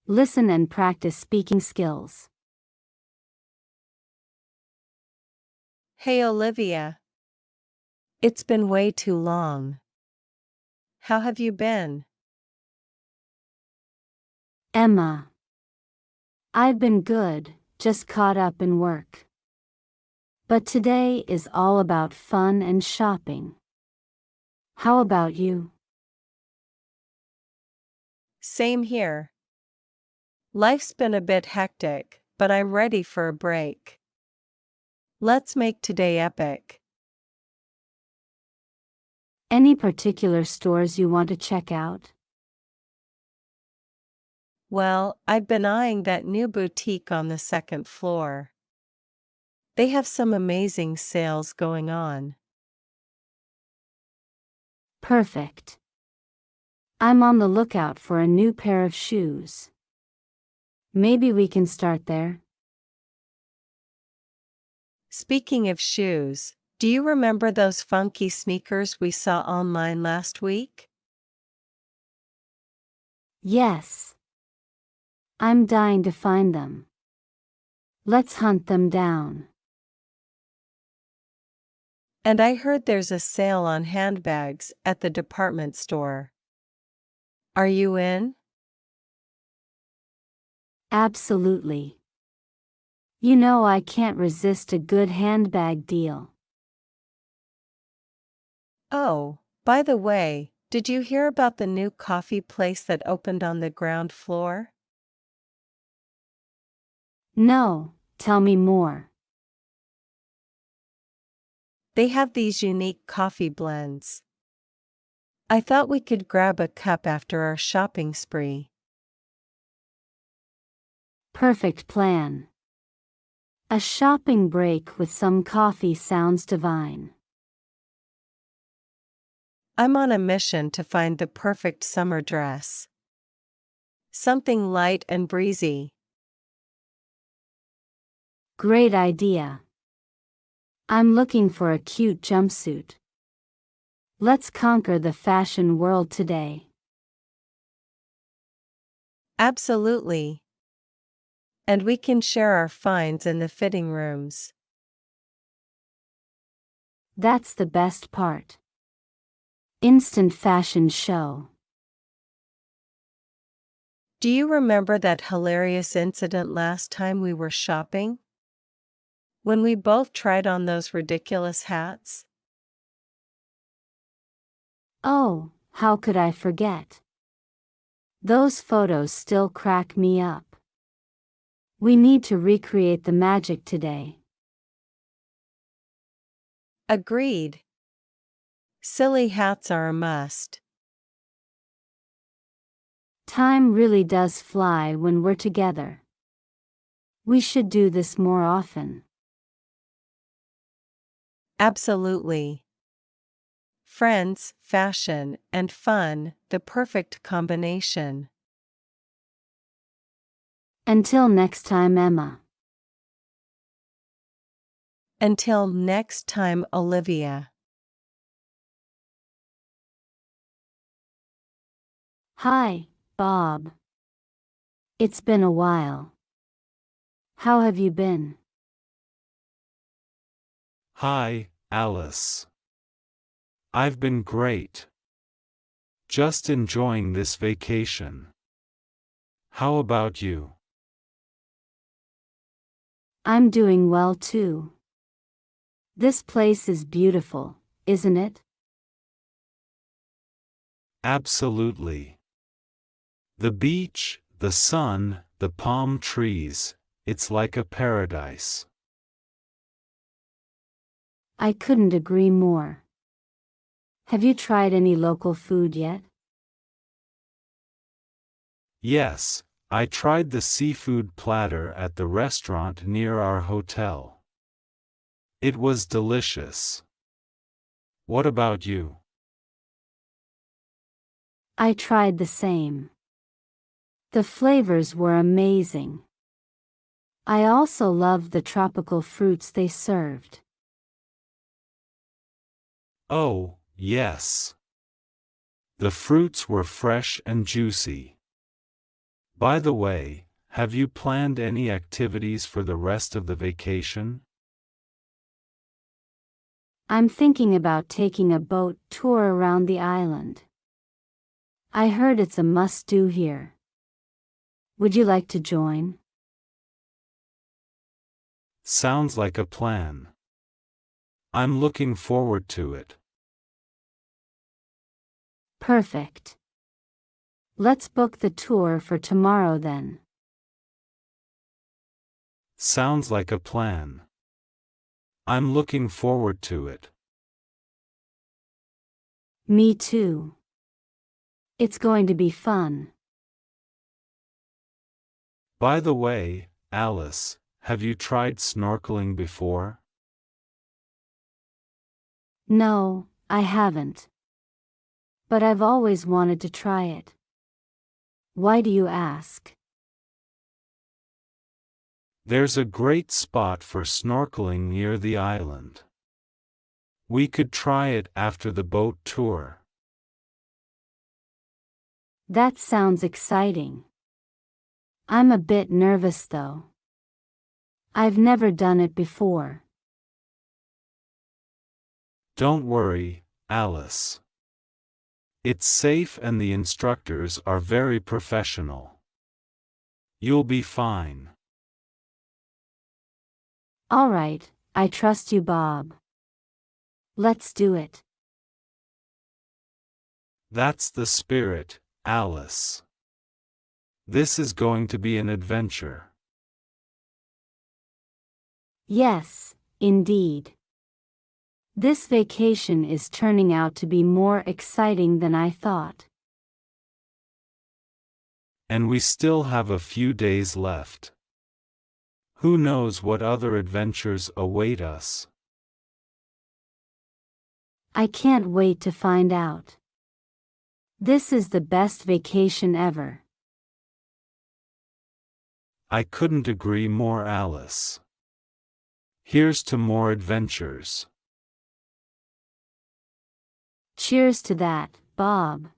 Listen and practice speaking skills. Hey Olivia. It's been way too long. How have you been? Emma. I've been good, just caught up in work. But today is all about fun and shopping. How about you? Same here. Life's been a bit hectic, but I'm ready for a break. Let's make today epic. Any particular stores you want to check out? Well, I've been eyeing that new boutique on the second floor. They have some amazing sales going on. Perfect. I'm on the lookout for a new pair of shoes. Maybe we can start there. Speaking of shoes, do you remember those funky sneakers we saw online last week? Yes. I'm dying to find them. Let's hunt them down. And I heard there's a sale on handbags at the department store. Are you in? Absolutely. You know I can't resist a good handbag deal. Oh, by the way, did you hear about the new coffee place that opened on the ground floor? No, tell me more. They have these unique coffee blends. I thought we could grab a cup after our shopping spree. Perfect plan. A shopping break with some coffee sounds divine. I'm on a mission to find the perfect summer dress. Something light and breezy. Great idea. I'm looking for a cute jumpsuit. Let's conquer the fashion world today. Absolutely. And we can share our finds in the fitting rooms. That's the best part. Instant fashion show. Do you remember that hilarious incident last time we were shopping? When we both tried on those ridiculous hats? Oh, how could I forget? Those photos still crack me up. We need to recreate the magic today. Agreed. Silly hats are a must. Time really does fly when we're together. We should do this more often. Absolutely. Friends, fashion, and fun, the perfect combination. Until next time, Emma. Until next time, Olivia. Hi, Bob. It's been a while. How have you been? Hi, Alice. I've been great. Just enjoying this vacation. How about you? I'm doing well too. This place is beautiful, isn't it? Absolutely. The beach, the sun, the palm trees, it's like a paradise. I couldn't agree more. Have you tried any local food yet? Yes, I tried the seafood platter at the restaurant near our hotel. It was delicious. What about you? I tried the same. The flavors were amazing. I also loved the tropical fruits they served. Oh, yes. The fruits were fresh and juicy. By the way, have you planned any activities for the rest of the vacation? I'm thinking about taking a boat tour around the island. I heard it's a must-do here. Would you like to join? Sounds like a plan. I'm looking forward to it. Perfect. Let's book the tour for tomorrow then. Sounds like a plan. I'm looking forward to it. Me too. It's going to be fun. By the way, Alice, have you tried snorkeling before? No, I haven't. But I've always wanted to try it. Why do you ask? There's a great spot for snorkeling near the island. We could try it after the boat tour. That sounds exciting. I'm a bit nervous though. I've never done it before. Don't worry, Alice. It's safe and the instructors are very professional. You'll be fine. All right, I trust you, Bob. Let's do it. That's the spirit, Alice. This is going to be an adventure. Yes, indeed. This vacation is turning out to be more exciting than I thought. And we still have a few days left. Who knows what other adventures await us? I can't wait to find out. This is the best vacation ever. I couldn't agree more, Alice. Here's to more adventures. Cheers to that, Bob.